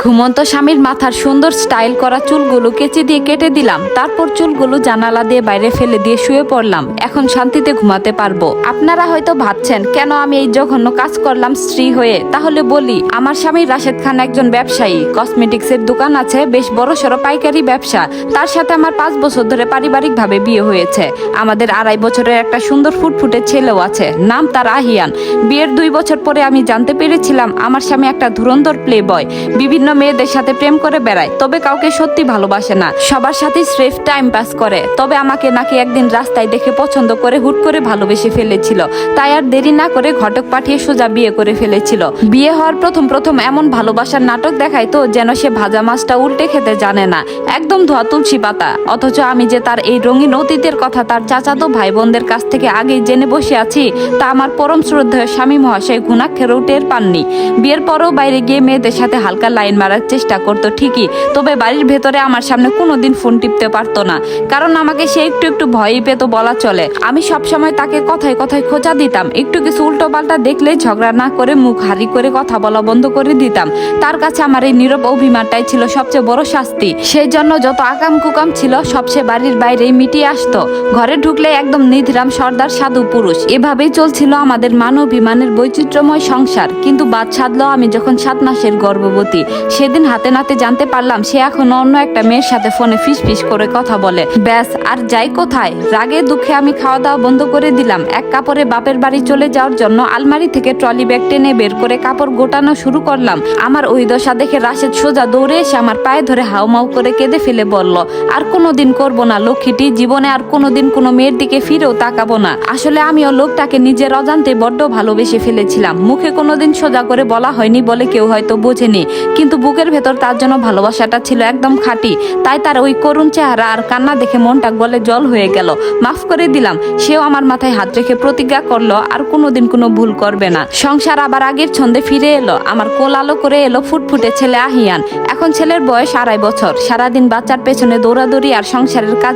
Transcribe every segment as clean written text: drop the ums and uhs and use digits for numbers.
ঘুমন্ত স্বামীর মাথার সুন্দর স্টাইল করা চুলগুলো কেচি দিয়ে কেটে দিলাম। তারপর চুলগুলো জানালা দিয়ে বাইরে ফেলে দিয়ে শুয়ে পড়লাম। এখন শান্তিতে ঘুমাতে পারবো। আপনারা হয়তো ভাবছেন কেন আমি এই জঘন্য কাজ করলাম স্ত্রী হয়ে। তাহলে বলি, আমার স্বামী রাশেদ খান একজন ব্যবসায়ী, কসমেটিক্সের দোকান আছে, বেশ বড়সড় পাইকারি ব্যবসা। তার সাথে আমার 5 বছর ধরে পারিবারিক ভাবে বিয়ে হয়েছে। আমাদের 2.5 বছরের একটা সুন্দর ফুটফুটে ছেলেও আছে, নাম তার আহিয়ান। বিয়ের 2 বছর পরে আমি জানতে পেরেছিলাম আমার স্বামী একটা ধুরন্ধর প্লে বয়, বিভিন্ন মেয়েদের সাথে প্রেম করে বেড়ায়, তবে কাউকে সত্যি ভালোবাসে না, সবার সাথে স্রেফ টাইম পাস করে। তবে আমাকে নাকি একদিন রাস্তায় দেখে পছন্দ করে হুট করে ভালোবেসে ফেলেছিল। তাই আর দেরি না করে ঘটক পাঠিয়ে সোজা বিয়ে করে ফেলেছিল। বিয়ে হওয়ার প্রথম এমন ভালোবাসার নাটক দেখায় তো যেন সে ভাজা মাছটা উল্টে খেতে জানে না, একদম ধোয়া তুলসী পাতা। অথচ আমি যে তার এই রঙিন অতীতের কথা তার চাচাতো ভাই বোনদের কাছ থেকে আগেই জেনে বসে আছি, তা আমার পরম শ্রদ্ধেয় স্বামী মহাশয় ঘুণাক্ষরেও টের পাননি। বিয়ের পরেও বাইরে গিয়ে মেয়েদের সাথে হালকা লাইন মারার চেষ্টা করতো ঠিকই, তবে বাড়ির ভেতরে আমার সামনে কোনোদিন ফোন টিপতে পারতো না, কারণ আমাকে সে একটু ভয়ই পেত বলা চলে। আমি সবসময় তাকে কথায় কথায় খোঁচা দিতাম, একটু কিছু উল্টো পাল্টা দেখলেই ঝগড়া না করে মুখ হারি করে কথা বলা বন্ধ করে দিতাম। তার কাছে আমার এই নীরব অভিমানটাই ছিল সবচেয়ে বড় শাস্তি। সেই জন্য যত আকাম কুকাম ছিল সব সে বাড়ির বাইরেই মিটিয়ে আসতো। ঘরে ঢুকলে একদম নিধিরাম সর্দার সাধু পুরুষ। এভাবেই চলছিল আমাদের মান অভিমানের বৈচিত্র্যময় সংসার। কিন্তু বাদ সাধলো আমি যখন 7 মাসের গর্ভবতী। সেদিন হাতে নাতে জানতে পারলাম সে এখন অন্য একটা মেয়ের সাথে ফোনে ফিস করে কথা বলে। ব্যাস, আর যাই কোথায়। রাগে দুঃখে আমি খাওয়া দাওয়া বন্ধ করে দিলাম। এক কাপড়ে বাপের বাড়ি চলে যাওয়ার জন্য আলমারি থেকে ট্রলি ব্যাগ টেনে বের করে কাপড় গোটানো শুরু করলাম। আমার ওই দশা দেখে রাশেদ সোজা দৌড়ে এসে আমার পায়ে ধরে হাউমাউ করে কেঁদে ফেলে বলল, আর কোনোদিন করবো না লক্ষ্মীটি, জীবনে আর কোনোদিন কোনো মেয়ের দিকে ফিরেও তাকাবো না। আসলে আমিও লোকটাকে নিজের অজান্তে বড্ড ভালোবেসে ফেলেছিলাম। মুখে কোনোদিন সোজা করে বলা হয়নি বলে কেউ হয়তো বোঝেনি, কিন্তু বুকের ভেতর তার জন্য ভালোবাসাটা ছিল একদম খাঁটি। তাই তার ওই করুণ চেহারা আর কান্না দেখে মনটা গলে জল হয়ে গেল। মাফ করে দিলাম। সেও আমার মাথায় হাত রেখে প্রতিজ্ঞা করলো আর কোনোদিন কোনো ভুল করবে না। সংসার আবার আগের ছন্দে ফিরে এলো। আমার কোল আলো করে এলো ফুটফুটে ছেলে আহিয়ান। এখন ছেলের বয়স 2.5 বছর। সারাদিন বাচ্চার পেছনে দৌড়াদৌড়ি আর সংসারের কাজ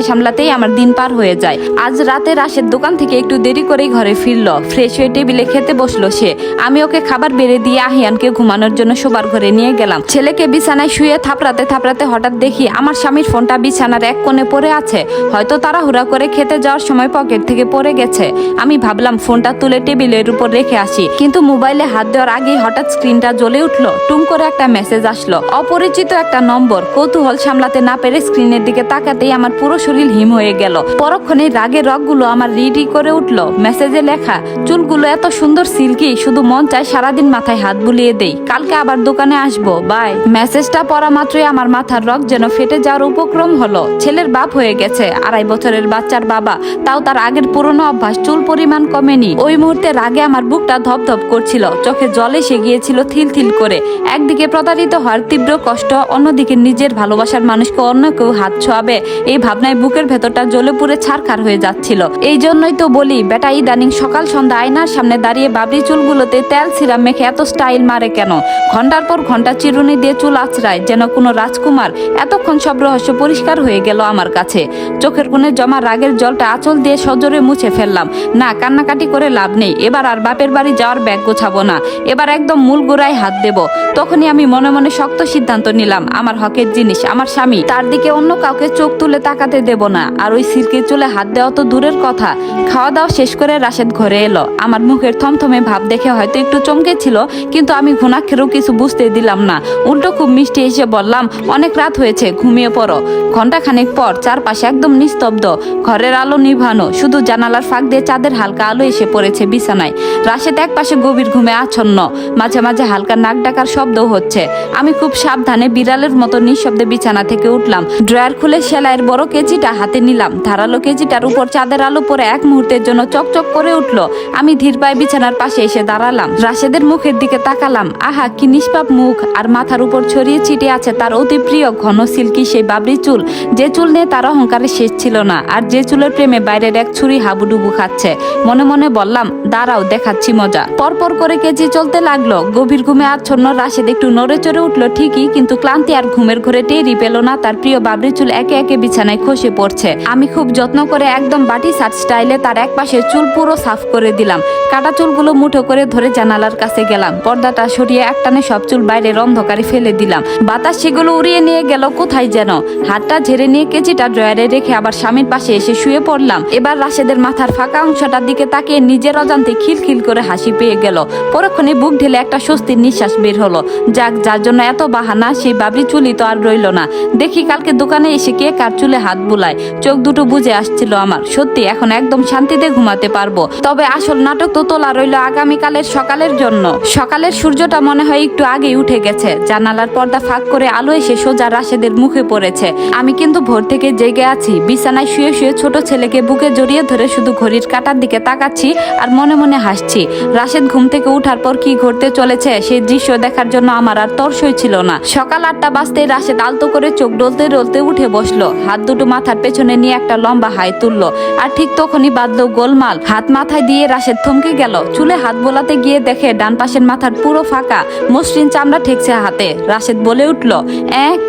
সামলাতেই আমার দিন পার হয়ে যায়। আজ রাতে রাশেদ দোকান থেকে একটু দেরি করেই ঘরে ফিরলো। ফ্রেশ হয়ে টেবিলে খেতে বসলো সে। আমি ওকে খাবার বেড়ে দিয়ে আহিয়ানকে ঘুমানোর জন্য শোবার ঘরে নিয়ে গেলাম। ছেলেকে বিছানায় শুয়ে থাপড়াতে হঠাৎ দেখি আমার স্বামীর ফোনটা বিছানার এক কোণে পড়ে আছে। হয়তো তাড়াহুড়া করে খেতে যাওয়ার সময় পকেট থেকে পড়ে গেছে। আমি ভাবলাম ফোনটা তুলে টেবিলের উপর রেখে আসি, কিন্তু মোবাইলে হাত দেওয়ার আগেই হঠাৎ স্ক্রিনটা জ্বলে উঠলো। টুম করে একটা মেসেজ আসলো, অপরিচিত একটা নম্বর। কৌতূহল সামলাতে না পেরে স্ক্রিনের দিকে তাকাতেই আমার পুরো শরীর হিম হয়ে গেল। পরক্ষণে রাগের রগগুলো আমার রিডি করে উঠলো। মেসেজে লেখা, চুলগুলো এত সুন্দর সিল্কি, শুধু মন চায় সারাদিন মাথায় হাত বুলিয়ে দেই। কালকে আবার দোকানে আসবো, বাই। মেসেজটা পড়া মাত্রই আমার মাথার রগ যেন ফেটে যাওয়ার উপক্রম হলো। ছেলের বাপ হয়ে গেছে, 2.5 বছরের বাচ্চার বাবা, তাও তার আগের পুরনো অভ্যাস চুল পরিমাণ কমেনি। ওই মুহূর্তে রাগে আমার বুকটা ধপধপ করছিল, চোখে জল এসে গিয়েছিল থিল করে। একদিকে প্রতারিত হওয়ার তীব্র কষ্ট, অন্যদিকে নিজের ভালোবাসার মানুষকে অন্য কেউ হাত ছোঁয়াবে, এই ভাবনায় বুকের ভেতরটা জ্বলে পুড়ে ছারখার হয়ে যাচ্ছিল। এই জন্যই তো বলি, বেটা ইদানিং সকাল সন্ধ্যা আয়নার সামনে দাঁড়িয়ে বাবরি চুলগুলোতে তেল সিরাম মেখে এত স্টাইল মারে কেন? ঘন্টার পর ঘন্টা চিরুনি দিয়ে চুল আঁচড়ায় যেন কোনো রাজকুমার। এতক্ষণ সব রহস্য পরিষ্কার হয়ে গেল আমার কাছে। চোখের কোণে জমা রাগের জলটা আঁচল দিয়ে সজোরে মুছে ফেললাম। না, কান্নাকাটি করে লাভ নেই। এবার আর বাপের বাড়ি যাওয়ার ব্যাগ গোছাবো না। এবার একদম মূল গোড়ায় হাত দেব। তখনই আমি মনে মনে শক্ত সিদ্ধান্ত নিলাম, আমার হকের জিনিস আমার স্বামী, তার দিকে অন্য কাউকে চোখ তুলে তাকাতে দেব না। আর ওই সিল্কের চুলে হাত দেওয়া তো দূরের কথা। খাওয়া দাওয়া শেষ করে রাশেদ ঘরে এলো। আমার মুখের থমথমে ভাব দেখে হয়তো একটু চমকেছিল, কিন্তু আমি ঘুণাক্ষরেও কিছু বুঝতে দিলাম না। উল্টো খুব মিষ্টি এসে বললাম, অনেক রাত হয়েছে, ঘুমিয়ে পড়ো। ঘন্টাখানেক পর চারপাশে একদম নিস্তব্ধ, ঘরের আলো নিভানো, শুধু জানালার ফাঁক দিয়ে চাঁদের হালকা আলো এসে পড়েছে বিছানায়। রাশেদ এক পাশে গভীর ঘুমে আচ্ছন্ন, মাঝে মাঝে হালকা নাক ডাকার শব্দ হচ্ছে। আমি খুব সাবধানে বিড়ালের মতো নিঃশব্দে বিছানা থেকে উঠলাম। ড্রয়ার খুলে সেলাইয়ের বড় কেজিটা হাতে নিলাম। ধারালো কেজিটার উপর চাঁদের আলো পরে এক মুহূর্তের জন্য চকচক করে উঠলো। আমি ধীর পায়ে বিছানার পাশে এসে দাঁড়ালাম। রাশেদের মুখের দিকে তাকালাম। আহা, কি নিষ্পাপ মুখ, আর মাথার উপর ছড়িয়ে ছিটিয়ে আছে তার অতি প্রিয় ঘন সিল্কি সেই বাবরি চুল, যে চুল নিয়ে তার অহংকারে শেষ ছিল না, আর যে চুলের প্রেমে বাইরের এক ছুরি হাবুডুবু খাচ্ছে। মনে মনে বললাম, দাঁড়াও, দেখাচ্ছি মজা। পরপর করে কেজি চলতে লাগলো। গভীর ঘুমে আচ্ছন্ন রাশেদ একটু নড়ে চড়ে উঠলো ঠিকই, কিন্তু ক্লান্তি আর ঘুমের ঘরে টেরই পেল না তার প্রিয় বাবরি চুল একে একে বিছানায় খসে পড়ছে। আমি খুব যত্ন করে একদম বাটি সাট স্টাইলে তার এক পাশে চুল পুরো সাফ করে দিলাম। কাটা চুলগুলো মুঠো করে ধরে জানালার কাছে গেলাম। পর্দাটা সরিয়ে একটানে সব চুল বাইরে বাইরের অন্ধকারে ফেলে দিলাম। বাতাস সেগুলো উড়িয়ে নিয়ে গেল কোথায় যেন। হাতটা ঝেড়ে নিয়ে কেচিটা ড্রয়ারে রেখে আবার স্বামীর পাশে এসে শুয়ে পড়লাম। এবার রাশেদের মাথার ফাঁকা অংশটার দিকে তাকিয়ে নিজের অজান্তে খিলখিল করে হাসি পেয়ে গেল। পরক্ষণে বুক ঢেলে একটা স্বস্তির নিঃশ্বাস বের হলো। যাক, যার জন্য এত বাহানা সেই বাবরি চুলি তো আর রইল না। দেখি কালকে দোকানে এসে কে কার চুলে হাত বুলায়। চোখ দুটো বুঝে আসছিল আমার। সত্যি এখন একদম শান্তিতে ঘুমাতে পারবো। তবে আসল নাটক তো তোলা রইল আগামীকালের সকালের জন্য। সকালের সূর্যটা মনে হয় একটু আগেই উঠে গেছে। জানালার পর্দা ফাঁক করে আলো এসে সোজা রাশেদের মুখে পড়েছে। আমি কিন্তু ভোর থেকে জেগে আছি। বিছানায় শুয়ে শুয়ে ছোট ছেলেকে বুকে জড়িয়ে ধরে শুধু ঘড়ির কাঁটার দিকে তাকাচ্ছি আর মনে মনে হাসছি। রাশেদ ঘুম থেকে উঠার পর কি ঘটতে চলেছে সেই দৃশ্য দেখার জন্য আমার আর তর্সই ছিল না। সকাল 8টা বাজতেই রাশেদ আলতো করে চোখ ডলতে ডলতে উঠে বসলো। হাত দুটো মাথার পেছনে নিয়ে একটা লম্বা হাই তুললো। আর ঠিক তখনই বাঁধলো গোলমাল। হাত মাথায় দিয়ে রাশেদ থমকে গেল। চুলে হাত বোলাতে গিয়ে দেখে ডান পাশের মাথার পুরো ফাঁকা, মসৃণ চামড়া ঠেকছে হাতে। রাশেদ বলে উঠলো,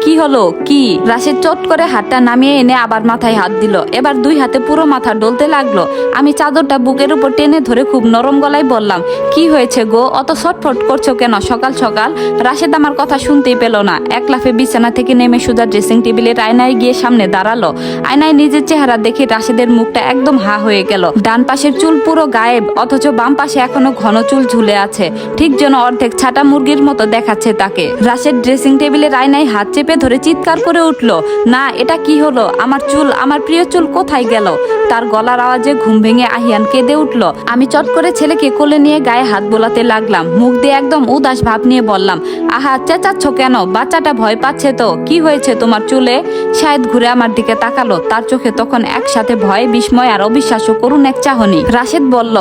কি হলো কি? রাশেদ চট করে হাতটা নামিয়ে এনে আবার মাথায় হাত দিল। এবার দুই হাতে পুরো মাথা ডলতে লাগলো। আমি চাদরটা বুকের উপর টেনে ধরে খুব নরম গলায় বললাম, কি হয়েছে গো, অত ছটফট করছো কেন সকাল সকাল? রাশেদ আমার কথা শুনতেই পেল না। এক লাফে বিছানা থেকে নেমে সোজা ড্রেসিং টেবিলের আয়নায় গিয়ে সামনে দাঁড়ালো। আয়নায় নিজের চেহারা দেখে রাশেদের মুখটা একদম হা হয়ে গেল। ডান পাশের চুল পুরো গায়েব, অথচ বাম পাশে এখনো ঘন চুল ঝুলে আছে, ঠিক যেন অর্ধেক ছাটা মুরগির মতো দেখাচ্ছে তাকে। রাশেদ ড্রেসিং টেবিলের আয়নায় হাত চেপে ধরে চিৎকার করে উঠলো, না, এটা কি হলো? আমার চুল, আমার প্রিয় চুল কোথায় গেল? তার গলার আওয়াজে ঘুম ভেঙে আহিয়ান কেঁদে উঠলো। আমি চট করে ছেলেকে কোলে নিয়ে গায়ে হাত বোলাতে লাগলাম। মুখ দিয়ে একদম উদাস ভাব নিয়ে বললাম, আহা, চেঁচাচ্ছ কেন? বাচ্চাটা ভয় পাচ্ছে তো। কি হয়েছে তোমার চুলে? শায়দ ঘুরে আমার দিকে তাকালো। তার চোখে তখন একসাথে ভয়, বিস্ময় আর অবিশ্বাস্য করুন এক চাহনি। রাশেদ বলল,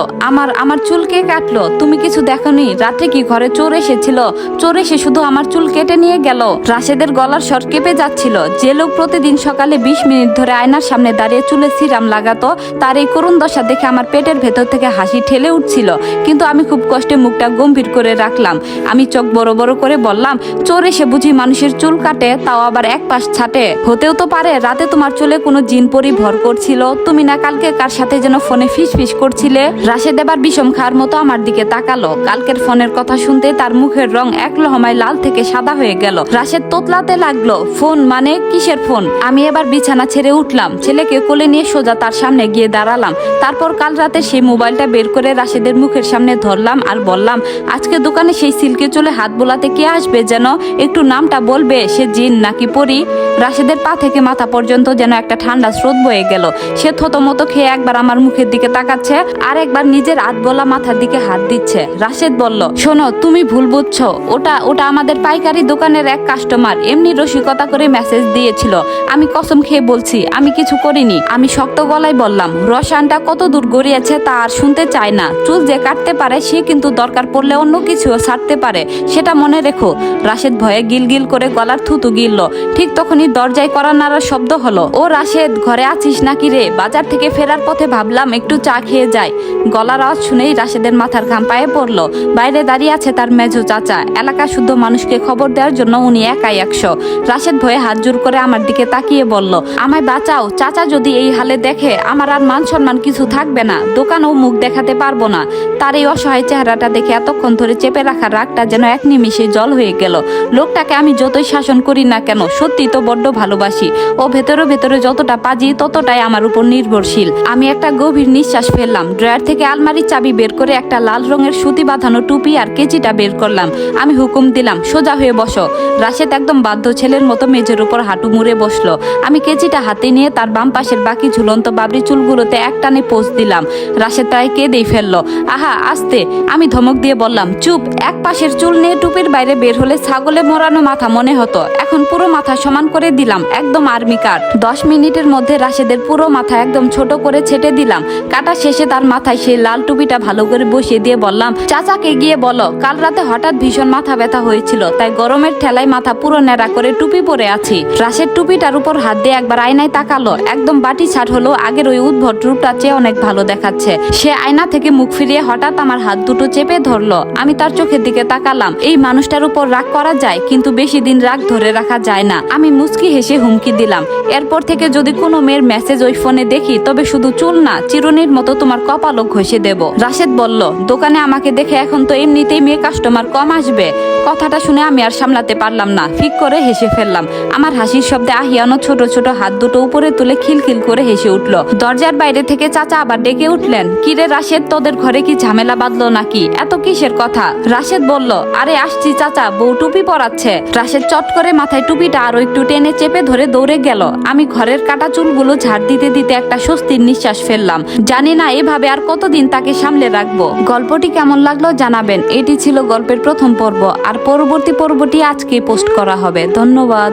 আমার চুল কে কাটলো? তুমি কিছু দেখোনি? রাত্রে কি ঘরে চোর এসেছিল? চোর এসে শুধু আমার চুল কেটে নিয়ে গেল। রাশেদের গলার স্বর কেঁপে যাচ্ছিল। যে লোক প্রতিদিন সকালে 20 মিনিট ধরে আয়নার সামনে দাঁড়িয়ে চুলে সিরাম লাগাতো, তার এই করুণ দশা দেখে আমার পেটের ভেতর থেকে হাসি ঠেলে উঠছিল। কিন্তু আমি খুব কষ্টে মুখটা গম্ভীর করে রাখলাম। আমি চোখ বড় বড় করে বললাম, চোর এসে বুঝি মানুষের চুল কাটে, তাও আবার এক পাশ ছাটে? হতেও তো পারে রাতে তোমার চুলে কোনো জিন পরি ভর করছিল। তুমি না কালকে কার সাথে যেন ফোনে ফিস ফিস করছিলে? রাশেদ এবার বিষম খাওয়ার মতো আমার দিকে তাকালো। কালকের ফোনের কথা শুনতে তার মুখের রং এক লহমায় লাল থেকে সাদা হয়ে গেল। রাশেদ তোতলাতে লাগলো, ফোন মানে কিসের ফোন? আমি এবার বিছানা ছেড়ে উঠলাম। ছেলেকে কোলে নিয়ে সোজা তার সামনে গিয়ে দাঁড়ালাম। তারপর কাল রাতে সেই মোবাইলটা বের করে রাশেদের মুখের সামনে ধরলাম আর বললাম, আজকে দোকানে সেই সিল্কে চুলে হাত বোলাতে কে আসবে যেন? একটু নামটা বলবে, সে জিন নাকি পরি? রাশেদের পা থেকে মাথা পর্যন্ত যেন একটা ঠান্ডা স্রোত বয়ে গেল। সে থতমত খেয়ে একবার আমার মুখের দিকে তাকাচ্ছে আর একবার নিজের হাত বোলা মাথার দিকে হাত দিচ্ছে। রাশেদ বলল, শোনো, তুমি ভুল বুঝছো। ওটা আমাদের পাইকারি দোকানের এক কাস্টমার এমনি রসিকতা করে মেসেজ দিয়েছিল। আমি কসম খেয়ে বলছি আমি কিছু করিনি। আমি শক্ত গলায় বললাম, রসায়নটা কত দূর গড়িয়েছে তা আর শুনতে চায় না। চুল যে কাটতে পারে সে কিন্তু দরকার পড়লে অন্য কিছুও ছাড়তে পারে, সেটা মনে রেখো। রাশেদ ভয়ে গিলগিল করে গলার থুতু গিলল। ঠিক তখনই দরজায় কড়া নাড়ার শব্দ হলো। ও রাশেদ, ঘরে আছিস নাকি রে? বাজার থেকে ফেরার পথে ভাবলাম একটু চা খেয়ে যাই। গলার আওয়াজ শুনেই রাশেদের মাথার ঘাম পায়ে পড়লো। বাইরে দাঁড়িয়ে আছে তার মেজো চাচা। এলাকা শুদ্ধ মানুষকে খবর দেওয়ার জন্য উনি একাই 100। রাশেদ ভয়ে হাত জোর করে আমার দিকে তাকিয়ে বলল, আমায় বাঁচাও। চাচা যদি এই হালে দেখে আমার আর মান সম্মান কিছু থাকবে না। দোকানেও মুখ দেখাতে পারবো না। তার এই অসহায় চেহারাটা দেখে এতক্ষণ ধরে চেপে রাখা রাগটা যেন এক নিমিষে জল হয়ে গেল। লোকটাকে আমি যতই শাসন করি না কেন, সত্যি তো বড্ড ভালোবাসি। ও ভেতরে ভেতরে যতটা পাজি ততটাই আমার উপর নির্ভরশীল। আমি একটা গভীর নিঃশ্বাস ফেললাম। ড্রয়ার থেকে আলমারির চাবি বের করে একটা লাল রঙের সুতি বাঁধানো টুপি আর কেচিটা বের করলাম। আমি হুকুম দিলাম, সোজা হয়ে বসো। রাশেদ একদম বাধ্য ছেলের মতো মেঝের উপর হাঁটু মুড়ে বসলো। আমি কেচিটা হাতে নিয়ে তার বাম পাশের বাকি ঝুলন্ত বাবরি চুলগুলোতে একটানে পোঁছ দিলাম। রাশেদ প্রায় কেঁদেই ফেললো। আহা, আস্তে। আমি ধমক দিয়ে বললাম, চুপ। এক পাশের চুল নিয়ে টুপির বাইরে বের হলে ছাগলে মোড়ানো মাথা মনে হতো, এখন পুরো মাথা সমান করে দিলাম, একদম আর্মি কাট। 10 মিনিটের মধ্যে রাশেদের পুরো মাথা একদম ছোট করে ছেটে দিলাম। কাটা শেষে তার মাথায় সেই লাল টুপিটা ভালো করে বসিয়ে দিয়ে বললাম, চাচাকে গিয়ে বলো কাল রাতে হঠাৎ ভীষণ মাথা ব্যথা হয়েছিল, তাই গরমের ঠেলায় মাথা পুরো ন্যাড়া করে টুপি পরে আছি। রাশেদ টুপিটার উপর হাত দিয়ে একবার আয়নায় তাকালো। একদম বাটি ছাট হলো। আগের ওই উদ্ভট রূপটার চেয়ে অনেক ভালো দেখাচ্ছে। সে আয়না থেকে মুখ ফিরিয়ে হঠাৎ আমার হাত দুটো চেপে ধরলো। আমি তার চোখের দিকে তাকালাম। এই মানুষটার উপর রাগ করা যায়, কিন্তু বেশি দিন রাগ ধরে রাখা যায় না। আমি মুচকি হেসে হুমকি দিলাম, এরপর থেকে যদি কোনো মেয়ের মেসেজ ওই ফোনে দেখি তবে শুধু চুল না, চিরুনির মতো তোমার কপালও ঘষে দেব। রাশেদ বলল, দোকানে আমাকে দেখে এখন তো এমনিতেই মেয়ে কাস্টমার কম আসবে, কথাটা শুনে আমি আর সামলাতে পারলাম না, ফিক করে হেসে ফেললাম। আমার হাসির শব্দে আহিয়ানো ছোট ছোট হাত দুটো উপরে তুলে খিলখিল করে হেসে উঠলো। দরজার বাইরে থেকে চাচা আবার ডেকে উঠলেন, কিরে রাশেদ, তোদের ঘরে কি ঝামেলা বাঁধলো নাকি? এত কিসের কথা? রাশেদ বলল, আরে আসছি চাচা, বউ টুপি পরাচ্ছে। রাশেদ চট করে মাথায় টুপিটা আরো একটু টেনে চেপে ধরে দৌড়ে গেল। আমি ঘরের কাটা চুলগুলো ঝাড় দিতে দিতে একটা স্বস্তির নিঃশ্বাস ফেললাম। জানি না এভাবে আর কতদিন তাকে সামলে রাখবো। গল্পটি কেমন লাগলো জানাবেন। এটি ছিল গল্পের প্রথম পর্ব, আর পরবর্তী পর্বটি আজকে পোস্ট করা হবে। ধন্যবাদ।